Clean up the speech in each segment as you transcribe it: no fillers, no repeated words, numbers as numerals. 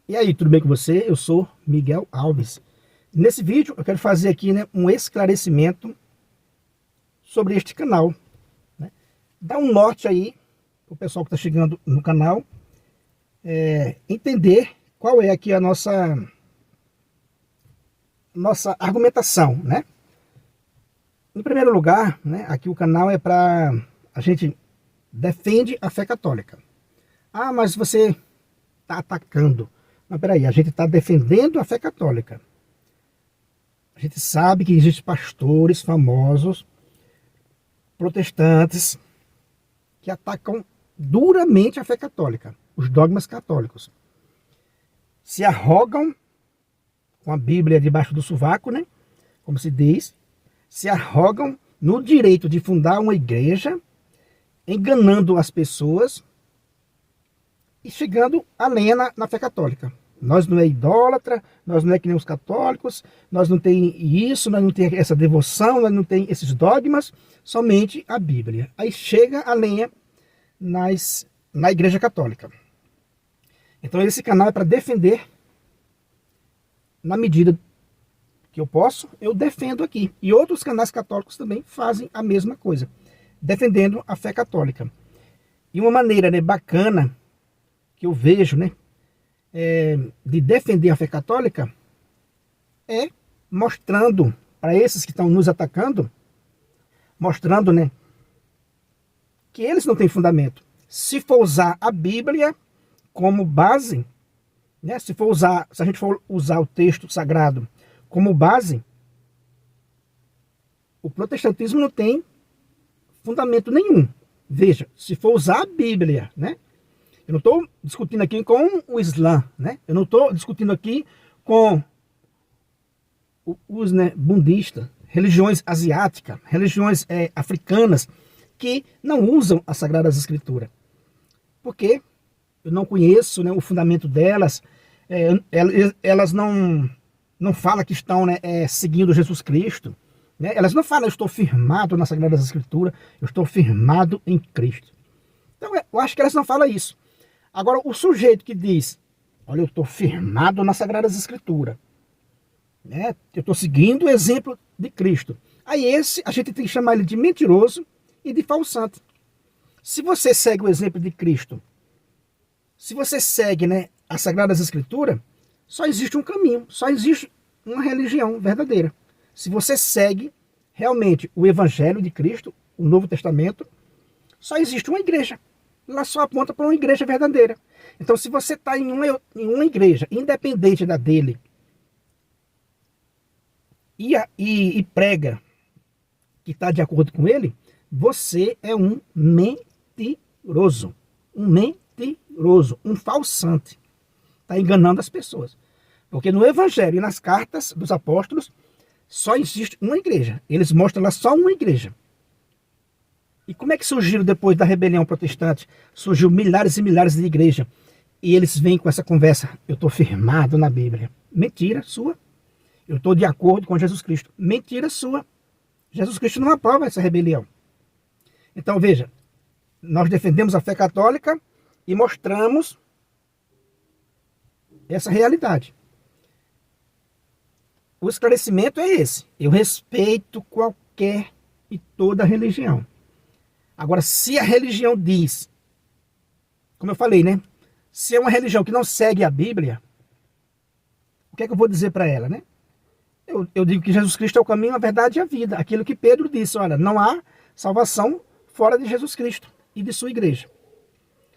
E aí, tudo bem com você? Eu sou Miguel Alves. Nesse vídeo eu quero fazer aqui, né, um esclarecimento sobre este canal, né? Dar um norte aí para o pessoal que está chegando no canal, entender qual é aqui a nossa argumentação, né? Em primeiro lugar, né, aqui o canal é para a gente defende a fé católica. Ah, mas você está atacando. Mas peraí, a gente está defendendo a fé católica. A gente sabe que existem pastores famosos, protestantes, que atacam duramente a fé católica, os dogmas católicos. Se arrogam com a Bíblia debaixo do sovaco, né? Como se diz, se arrogam no direito de fundar uma igreja, enganando as pessoas e chegando a lenha na fé católica. Nós não é idólatra, nós não é que nem os católicos, nós não tem isso, nós não tem essa devoção, nós não tem esses dogmas, somente a Bíblia. Aí chega a lenha na igreja católica. Então esse canal é para defender, na medida que eu posso, eu defendo aqui. E outros canais católicos também fazem a mesma coisa, defendendo a fé católica. E uma maneira, né, bacana que eu vejo, né, de defender a fé católica é mostrando para esses que estão nos atacando, mostrando, né, que eles não têm fundamento. Se for usar a Bíblia como base, né, se a gente for usar o texto sagrado como base, o protestantismo não tem fundamento nenhum. Veja, se for usar a Bíblia, né? Eu não estou discutindo aqui com o Islã, né? Eu não estou discutindo aqui com os, né, budistas, religiões asiáticas, religiões africanas, que não usam as Sagradas Escrituras. Porque eu não conheço, né, o fundamento delas, elas não falam que estão, né, seguindo Jesus Cristo. Né? Elas não falam, eu estou firmado nas Sagradas Escrituras, eu estou firmado em Cristo. Então eu acho que elas não falam isso. Agora, o sujeito que diz, olha, eu estou firmado nas Sagradas Escrituras, né? Eu estou seguindo o exemplo de Cristo. Aí esse, a gente tem que chamar ele de mentiroso e de falsante. Se você segue o exemplo de Cristo, se você segue, né, as Sagradas Escrituras, só existe um caminho, só existe uma religião verdadeira. Se você segue realmente o Evangelho de Cristo, o Novo Testamento, só existe uma igreja. Ela só aponta para uma igreja verdadeira. Então, se você está em uma igreja, independente da dele, e prega que está de acordo com ele, você é um mentiroso. Um mentiroso, um falsante. Está enganando as pessoas. Porque no Evangelho e nas cartas dos apóstolos, só existe uma igreja. Eles mostram lá só uma igreja. E como é que surgiram depois da rebelião protestante? Surgiu milhares e milhares de igrejas. E eles vêm com essa conversa. Eu estou firmado na Bíblia. Mentira sua. Eu estou de acordo com Jesus Cristo. Mentira sua. Jesus Cristo não aprova essa rebelião. Então veja, nós defendemos a fé católica e mostramos essa realidade. O esclarecimento é esse. Eu respeito qualquer e toda religião. Agora, se a religião diz, como eu falei, né? Se é uma religião que não segue a Bíblia, o que é que eu vou dizer para ela, né? Eu digo que Jesus Cristo é o caminho, a verdade e a vida. Aquilo que Pedro disse, olha, não há salvação fora de Jesus Cristo e de sua igreja.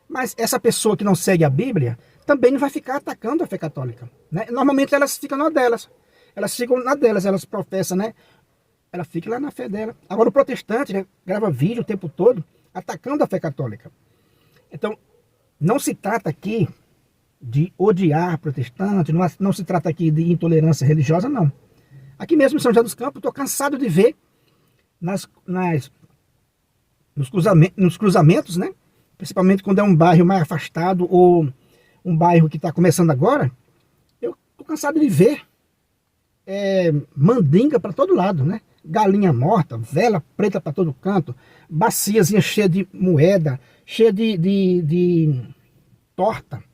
Mas essa pessoa que não segue a Bíblia também não vai ficar atacando a fé católica, né? Normalmente elas ficam na delas. Elas ficam na delas, elas professam, né? Ela fica lá na fé dela. Agora o protestante, né, grava vídeo o tempo todo atacando a fé católica. Então, não se trata aqui de odiar protestante, não se trata aqui de intolerância religiosa, não. Aqui mesmo em São José dos Campos, estou cansado de ver nos cruzamentos, né? Principalmente quando é um bairro mais afastado ou um bairro que está começando agora, eu estou cansado de ver mandinga para todo lado, né? Galinha morta, vela preta para todo canto, baciazinha cheia de moeda, cheia de torta,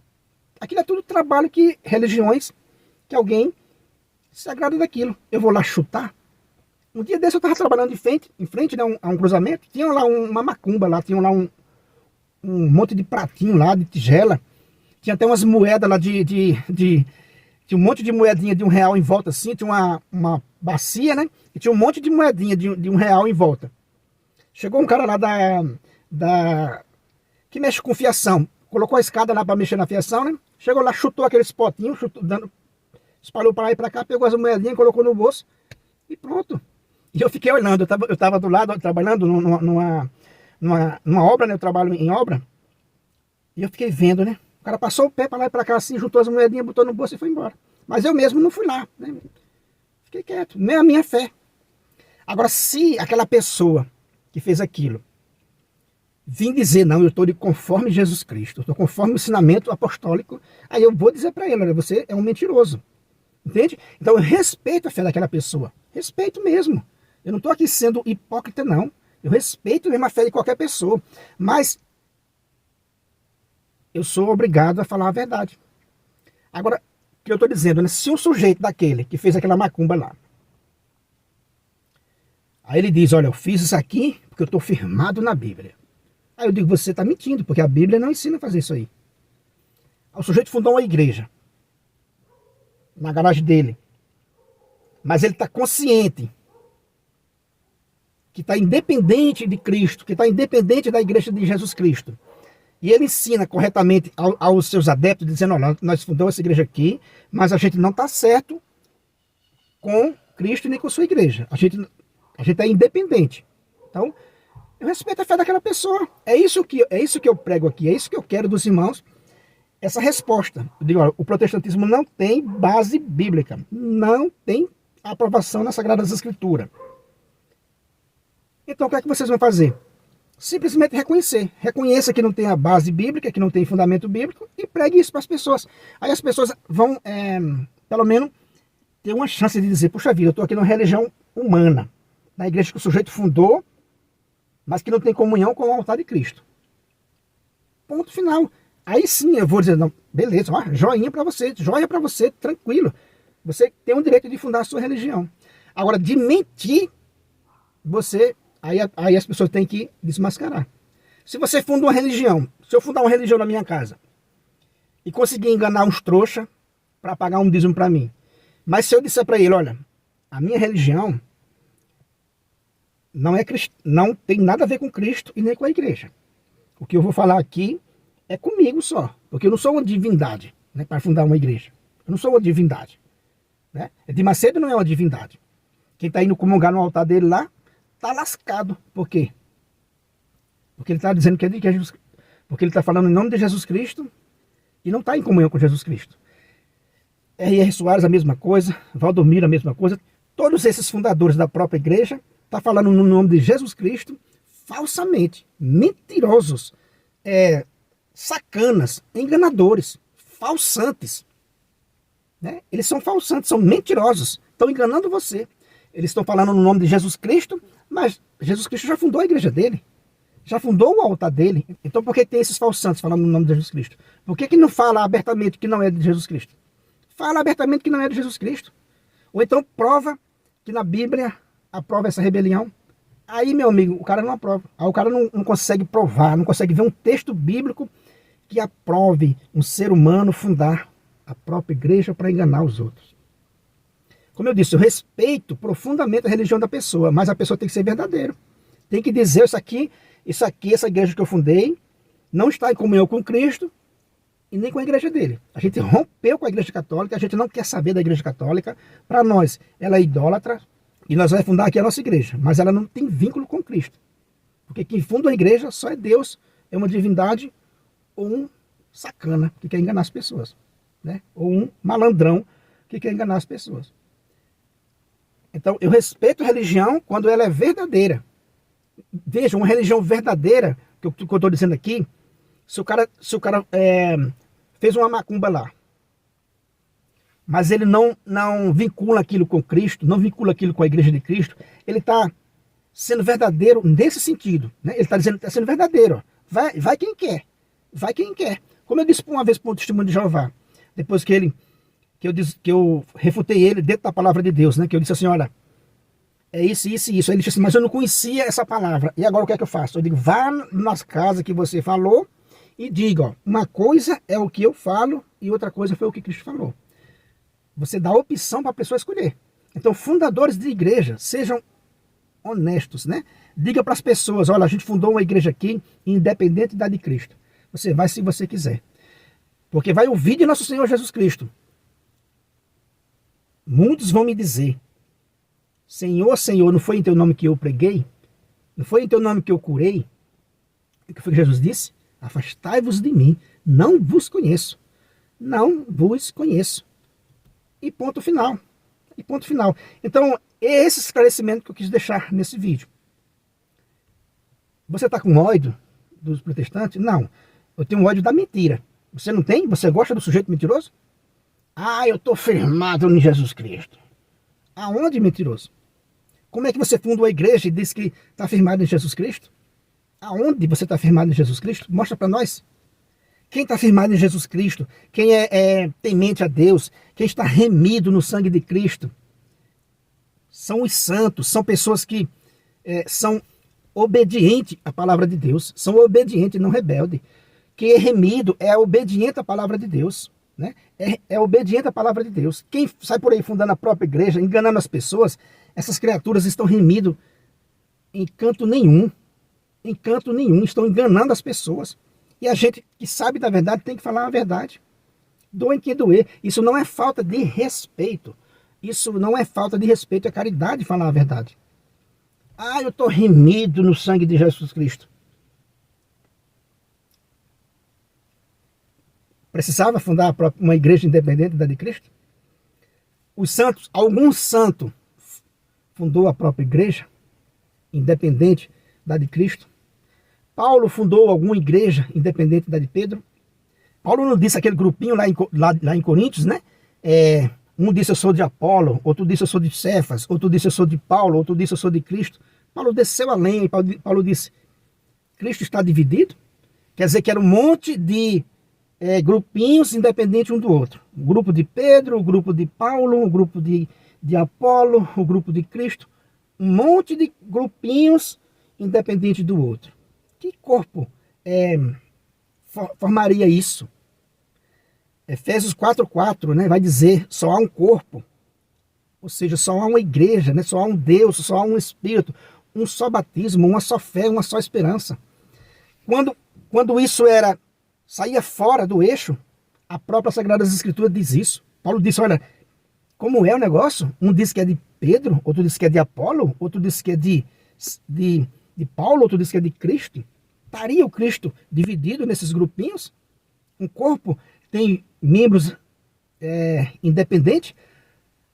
Aquilo é tudo trabalho que religiões, que alguém se agrada daquilo. Eu vou lá chutar. Um dia desse eu estava trabalhando em frente né, a um cruzamento, tinha lá uma macumba lá, tinha lá um monte de pratinho lá, de tigela, tinha até umas moedas lá tinha um monte de moedinha de R$1 em volta assim, tinha uma bacia, né, e tinha um monte de moedinha de R$1 em volta. Chegou um cara lá que mexe com fiação, colocou a escada lá para mexer na fiação, né, chegou lá, chutou aqueles potinhos, espalhou para lá e para cá, pegou as moedinhas, colocou no bolso e pronto. E eu fiquei olhando, eu tava do lado, trabalhando numa obra, né? Eu trabalho em obra. E eu fiquei vendo, né? O cara passou o pé para lá e para cá, assim, juntou as moedinhas, botou no bolso e foi embora. Mas eu mesmo não fui lá, né? Fiquei quieto, nem a minha fé. Agora, se aquela pessoa que fez aquilo vir dizer, não, eu estou de conforme Jesus Cristo, eu estou conforme o ensinamento apostólico, aí eu vou dizer para ele, olha, você é um mentiroso. Entende? Então eu respeito a fé daquela pessoa. Respeito mesmo. Eu não estou aqui sendo hipócrita, não. Eu respeito mesmo a fé de qualquer pessoa. Mas eu sou obrigado a falar a verdade. Agora, o que eu estou dizendo, né? Se um sujeito daquele que fez aquela macumba lá, aí ele diz, olha, eu fiz isso aqui porque eu estou firmado na Bíblia. Aí eu digo, você está mentindo, porque a Bíblia não ensina a fazer isso aí. O sujeito fundou uma igreja na garagem dele. Mas ele está consciente que está independente de Cristo, que está independente da igreja de Jesus Cristo. E ele ensina corretamente aos seus adeptos, dizendo, olha, nós fundamos essa igreja aqui, mas a gente não está certo com Cristo nem com sua igreja. A gente é independente. Então, eu respeito a fé daquela pessoa. É isso que eu prego aqui, é isso que eu quero dos irmãos. Essa resposta. Eu digo, olha, o protestantismo não tem base bíblica. Não tem aprovação nas Sagradas Escrituras. Então, o que é que vocês vão fazer? Simplesmente reconhecer. Reconheça que não tem a base bíblica, que não tem fundamento bíblico, e pregue isso para as pessoas. Aí as pessoas vão, pelo menos, ter uma chance de dizer, puxa vida, eu estou aqui numa religião humana, na igreja que o sujeito fundou, mas que não tem comunhão com o altar de Cristo. Ponto final. Aí sim eu vou dizer, não, beleza, ó, joinha para você, tranquilo. Você tem o direito de fundar a sua religião. Agora, de mentir, aí as pessoas têm que desmascarar. Se você funda uma religião, se eu fundar uma religião na minha casa, e conseguir enganar uns trouxa para pagar um dízimo para mim, mas se eu disser para ele, olha, a minha religião não tem nada a ver com Cristo e nem com a igreja. O que eu vou falar aqui é comigo só, porque eu não sou uma divindade, né, para fundar uma igreja. Eu não sou uma divindade. Né? De Macedo não é uma divindade. Quem está indo comungar no altar dele lá, está lascado. Por quê? Porque ele está dizendo que é de Jesus, porque ele está falando em nome de Jesus Cristo e não está em comunhão com Jesus Cristo. R.R. Soares a mesma coisa, Valdomiro a mesma coisa. Todos esses fundadores da própria igreja estão falando no nome de Jesus Cristo falsamente, mentirosos, sacanas, enganadores, falsantes. Né? Eles são falsantes, são mentirosos, estão enganando você. Eles estão falando no nome de Jesus Cristo, mas Jesus Cristo já fundou a igreja dele, já fundou o altar dele. Então por que tem esses falsantes falando no nome de Jesus Cristo? Por que não fala abertamente que não é de Jesus Cristo? Fala abertamente que não é de Jesus Cristo. Ou então prova que na Bíblia aprova essa rebelião. Aí, meu amigo, o cara não aprova. Aí o cara não consegue provar, não consegue ver um texto bíblico que aprove um ser humano fundar a própria igreja para enganar os outros. Como eu disse, eu respeito profundamente a religião da pessoa, mas a pessoa tem que ser verdadeiro. Tem que dizer essa igreja que eu fundei, não está em comunhão com Cristo e nem com a igreja dele. A gente rompeu com a igreja católica, a gente não quer saber da igreja católica. Para nós, ela é idólatra e nós vamos fundar aqui a nossa igreja, mas ela não tem vínculo com Cristo. Porque quem funda a igreja só é Deus, é uma divindade ou um sacana que quer enganar as pessoas. Né? Ou um malandrão que quer enganar as pessoas. Então, eu respeito a religião quando ela é verdadeira. Veja, uma religião verdadeira, que eu estou dizendo aqui, se o cara fez uma macumba lá, mas ele não vincula aquilo com Cristo, não vincula aquilo com a igreja de Cristo, ele está sendo verdadeiro nesse sentido. Né? Ele está dizendo que está sendo verdadeiro. Ó. Vai quem quer. Vai quem quer. Como eu disse uma vez para o Testemunho de Jeová, depois que eu refutei ele dentro da palavra de Deus, né? Que eu disse assim, olha, é isso, isso e isso. Aí ele disse assim, mas eu não conhecia essa palavra. E agora o que é que eu faço? Eu digo, vá nas casas que você falou e diga, ó, uma coisa é o que eu falo e outra coisa foi o que Cristo falou. Você dá a opção para a pessoa escolher. Então, fundadores de igreja, sejam honestos, né? Diga para as pessoas, olha, a gente fundou uma igreja aqui, independente da de Cristo. Você vai se você quiser. Porque vai ouvir de nosso Senhor Jesus Cristo. Muitos vão me dizer, Senhor, Senhor, não foi em teu nome que eu preguei? Não foi em teu nome que eu curei? O que foi que Jesus disse? Afastai-vos de mim, não vos conheço. Não vos conheço. E ponto final. E ponto final. Então, é esse esclarecimento que eu quis deixar nesse vídeo. Você está com ódio dos protestantes? Não. Eu tenho ódio da mentira. Você não tem? Você gosta do sujeito mentiroso? Ah, eu estou firmado em Jesus Cristo. Aonde, mentiroso? Como é que você funda uma igreja e diz que está firmado em Jesus Cristo? Aonde você está firmado em Jesus Cristo? Mostra para nós. Quem está firmado em Jesus Cristo, quem é temente a Deus, quem está remido no sangue de Cristo, são os santos, são pessoas que são obedientes à palavra de Deus, são obedientes, não rebelde. Quem é remido é obediente à palavra de Deus, né? É obediente à palavra de Deus. Quem sai por aí fundando a própria igreja, enganando as pessoas, essas criaturas estão remidos em canto nenhum, estão enganando as pessoas. E a gente que sabe da verdade tem que falar a verdade. Doem quem doer. Isso não é falta de respeito. Isso não é falta de respeito, é caridade falar a verdade. Ah, eu estou remido no sangue de Jesus Cristo. Precisava fundar uma igreja independente da de Cristo? Os santos, algum santo fundou a própria igreja independente da de Cristo? Paulo fundou alguma igreja independente da de Pedro? Paulo não disse aquele grupinho lá em Coríntios, né? Um disse eu sou de Apolo, outro disse eu sou de Cefas, outro disse eu sou de Paulo, outro disse eu sou de Cristo. Paulo desceu além e Paulo disse, Cristo está dividido? Quer dizer que era um monte de grupinhos independentes um do outro. O grupo de Pedro, o grupo de Paulo, o grupo de Apolo, o grupo de Cristo. Um monte de grupinhos independentes do outro. Que corpo formaria isso? Efésios 4:4, né, vai dizer, só há um corpo. Ou seja, só há uma igreja, né, só há um Deus, só há um Espírito, um só batismo, uma só fé, uma só esperança. Quando isso saía fora do eixo, a própria Sagrada Escritura diz isso. Paulo disse, olha, como é o negócio? Um diz que é de Pedro, outro diz que é de Apolo, outro diz que é de Paulo, outro diz que é de Cristo. Estaria o Cristo dividido nesses grupinhos? Um corpo tem membros independentes?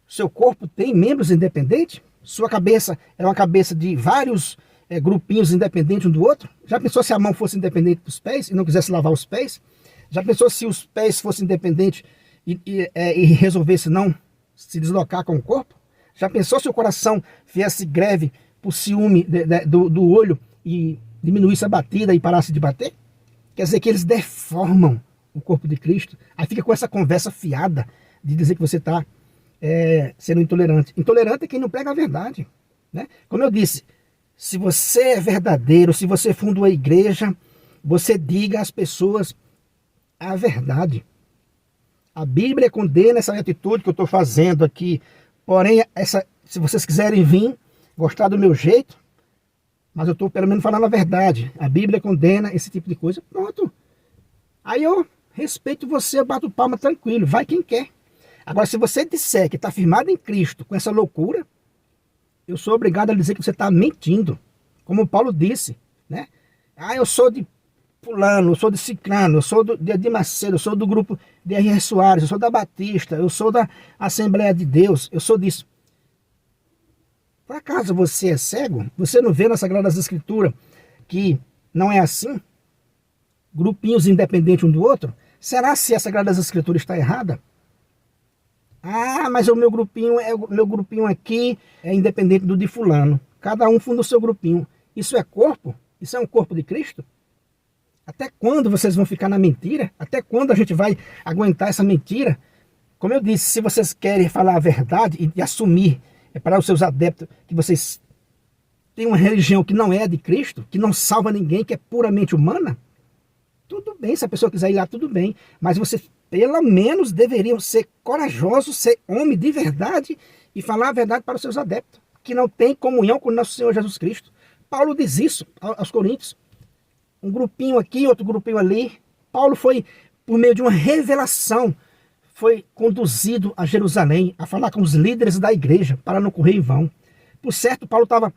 Seu corpo tem membros independentes? Sua cabeça é uma cabeça de vários grupinhos independentes um do outro? Já pensou se a mão fosse independente dos pés e não quisesse lavar os pés? Já pensou se os pés fossem independentes e resolvesse não se deslocar com o corpo? Já pensou se o coração fizesse greve por ciúme do olho e diminuísse a batida e parasse de bater? Quer dizer que eles deformam o corpo de Cristo. Aí fica com essa conversa fiada de dizer que você está sendo intolerante. Intolerante é quem não prega a verdade, né? Como eu disse, se você é verdadeiro, se você funda uma igreja, você diga às pessoas a verdade. A Bíblia condena essa atitude que eu estou fazendo aqui. Porém, se vocês quiserem vir, gostar do meu jeito, mas eu estou pelo menos falando a verdade. A Bíblia condena esse tipo de coisa. Pronto. Aí eu respeito você, eu bato palma tranquilo. Vai quem quer. Agora, se você disser que está firmado em Cristo com essa loucura, eu sou obrigado a dizer que você está mentindo. Como Paulo disse, né? Ah, eu sou de fulano, eu sou de Ciclano, eu sou de Macedo, eu sou do grupo de R.R. Soares, eu sou da Batista, eu sou da Assembleia de Deus, eu sou disso. Por acaso você é cego? Você não vê na Sagrada Escritura que não é assim? Grupinhos independentes um do outro? Será se a Sagrada Escritura está errada? Ah, mas o meu grupinho aqui é independente do de fulano. Cada um funda o seu grupinho. Isso é corpo? Isso é um corpo de Cristo? Até quando vocês vão ficar na mentira? Até quando a gente vai aguentar essa mentira? Como eu disse, se vocês querem falar a verdade e assumir para os seus adeptos que vocês têm uma religião que não é a de Cristo, que não salva ninguém, que é puramente humana, tudo bem, se a pessoa quiser ir lá, tudo bem. Mas vocês, pelo menos, deveriam ser corajosos, ser homem de verdade e falar a verdade para os seus adeptos, que não tem comunhão com o nosso Senhor Jesus Cristo. Paulo diz isso aos Coríntios. Um grupinho aqui, outro grupinho ali. Paulo foi, por meio de uma revelação, foi conduzido a Jerusalém, a falar com os líderes da igreja, para não correr em vão. Por certo, Paulo estava,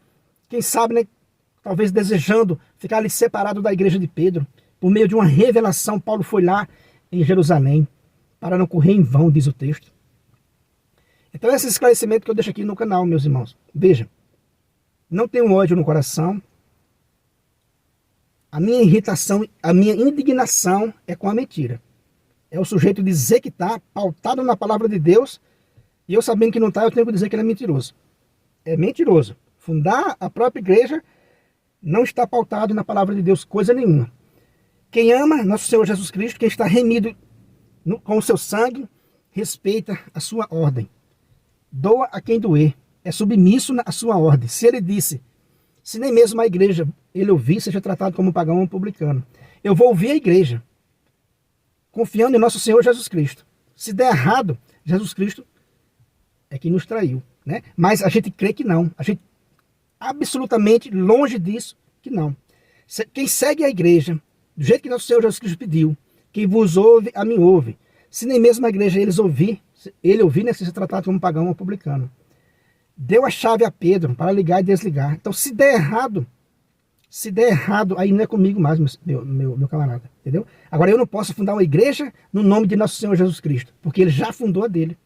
quem sabe, né, talvez desejando ficar ali separado da igreja de Pedro. Por meio de uma revelação, Paulo foi lá em Jerusalém, para não correr em vão, diz o texto. Então esse esclarecimento que eu deixo aqui no canal, meus irmãos. Veja, não tenho ódio no coração. A minha irritação, a minha indignação é com a mentira. É o sujeito dizer que está pautado na palavra de Deus, e eu sabendo que não está, eu tenho que dizer que ele é mentiroso. É mentiroso. Fundar a própria igreja não está pautado na palavra de Deus, coisa nenhuma. Quem ama nosso Senhor Jesus Cristo, quem está remido com o seu sangue, respeita a sua ordem. Doa a quem doer. É submisso à sua ordem. Se ele disse, se nem mesmo a igreja ele ouvir, seja tratado como pagão ou publicano. Eu vou ouvir a igreja, confiando em nosso Senhor Jesus Cristo. Se der errado, Jesus Cristo é quem nos traiu, né? Mas a gente crê que não. A gente absolutamente longe disso, que não. Quem segue a igreja, do jeito que nosso Senhor Jesus Cristo pediu, quem vos ouve, a mim ouve. Se nem mesmo a igreja ele ouvir, né, seja tratado como pagão ou publicano. Deu a chave a Pedro para ligar e desligar. Então, se der errado, aí não é comigo mais, meu camarada, entendeu? Agora, eu não posso fundar uma igreja no nome de nosso Senhor Jesus Cristo, porque ele já fundou a dele.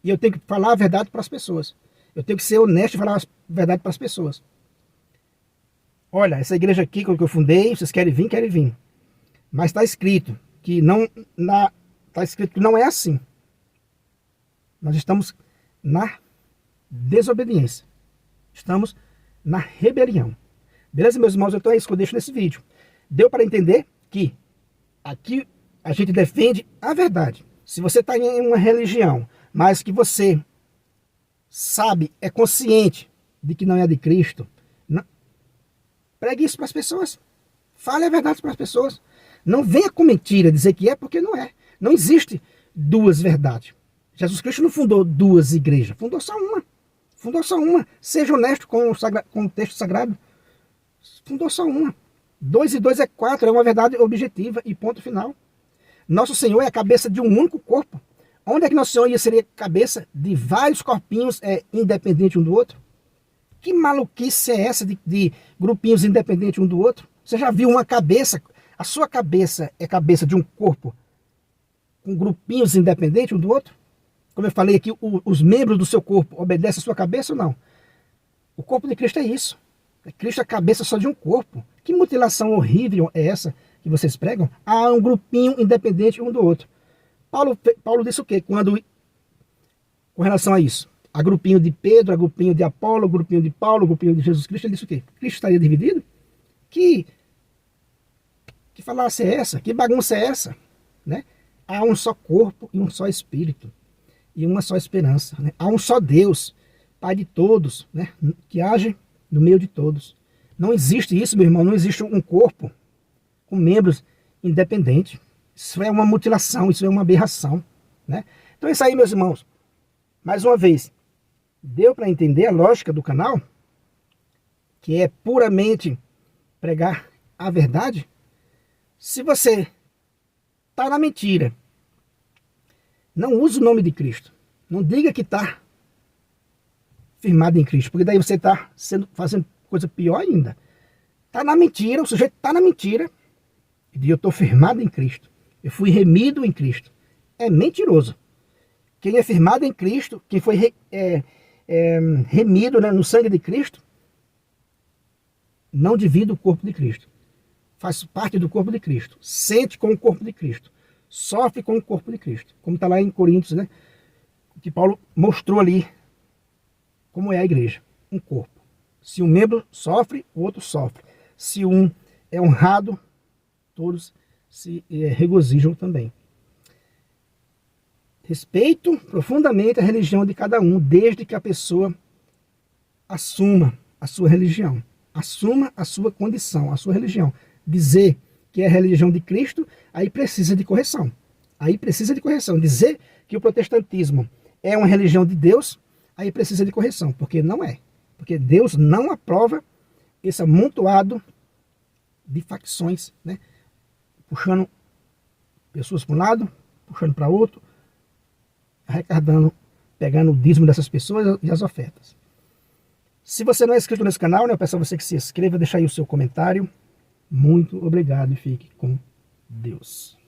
E eu tenho que falar a verdade para as pessoas. Eu tenho que ser honesto e falar a verdade para as pessoas. Olha, essa igreja aqui que eu fundei, vocês querem vir. Mas está escrito que não é assim. Nós estamos na desobediência. Estamos na rebelião. Beleza, meus irmãos? Então é isso que eu deixo nesse vídeo. Deu para entender que aqui a gente defende a verdade. Se você está em uma religião, mas que você sabe, é consciente de que não é de Cristo, pregue isso para as pessoas. Fale a verdade para as pessoas. Não venha com mentira dizer que é, porque não é. Não existe duas verdades. Jesus Cristo não fundou duas igrejas, fundou só uma. Fundou só uma. Seja honesto com o texto sagrado. Fundou só uma. 2 e 2 é 4, é uma verdade objetiva e ponto final. Nosso Senhor é a cabeça de um único corpo. Onde é que Nosso Senhor ia ser cabeça de vários corpinhos independentes um do outro? Que maluquice é essa de grupinhos independentes um do outro? Você já viu uma cabeça? A sua cabeça é cabeça de um corpo com grupinhos independentes um do outro? Como eu falei aqui, os membros do seu corpo obedecem à sua cabeça ou não? O corpo de Cristo é isso. Cristo é a cabeça só de um corpo. Que mutilação horrível é essa que vocês pregam? Há um grupinho independente um do outro. Paulo disse o quê? Com relação a isso? A grupinho de Pedro, a grupinho de Apolo, a grupinho de Paulo, a grupinho de Jesus Cristo. Ele disse o quê? Cristo estaria dividido? Que falácia é essa? Que bagunça é essa? Né? Há um só corpo e um só espírito. E uma só esperança. Né? Há um só Deus, Pai de todos, né? Que age no meio de todos. Não existe isso, meu irmão. Não existe um corpo com membros independentes. Isso é uma mutilação, isso é uma aberração. Né? Então é isso aí, meus irmãos. Mais uma vez, deu para entender a lógica do canal? Que é puramente pregar a verdade? Se você está na mentira, não use o nome de Cristo. Não diga que está firmado em Cristo, porque daí você está fazendo coisa pior ainda. Está na mentira, o sujeito está na mentira, e diz, eu estou firmado em Cristo. Eu fui remido em Cristo. É mentiroso. Quem é firmado em Cristo, quem foi remido, né, no sangue de Cristo, não divide o corpo de Cristo. Faz parte do corpo de Cristo. Sente com o corpo de Cristo. Sofre com o corpo de Cristo. Como está lá em Coríntios, né? Que Paulo mostrou ali como é a igreja. Um corpo. Se um membro sofre, o outro sofre. Se um é honrado, todos se regozijam também. Respeito profundamente a religião de cada um, desde que a pessoa assuma a sua religião, assuma a sua condição, a sua religião. Dizer que é a religião de Cristo, aí precisa de correção. Aí precisa de correção. Dizer que o protestantismo é uma religião de Deus, aí precisa de correção, porque não é. Porque Deus não aprova esse amontoado de facções, né? Puxando pessoas para um lado, puxando para outro, arrecadando, pegando o dízimo dessas pessoas e as ofertas. Se você não é inscrito nesse canal, né, eu peço a você que se inscreva, deixa aí o seu comentário. Muito obrigado e fique com Deus.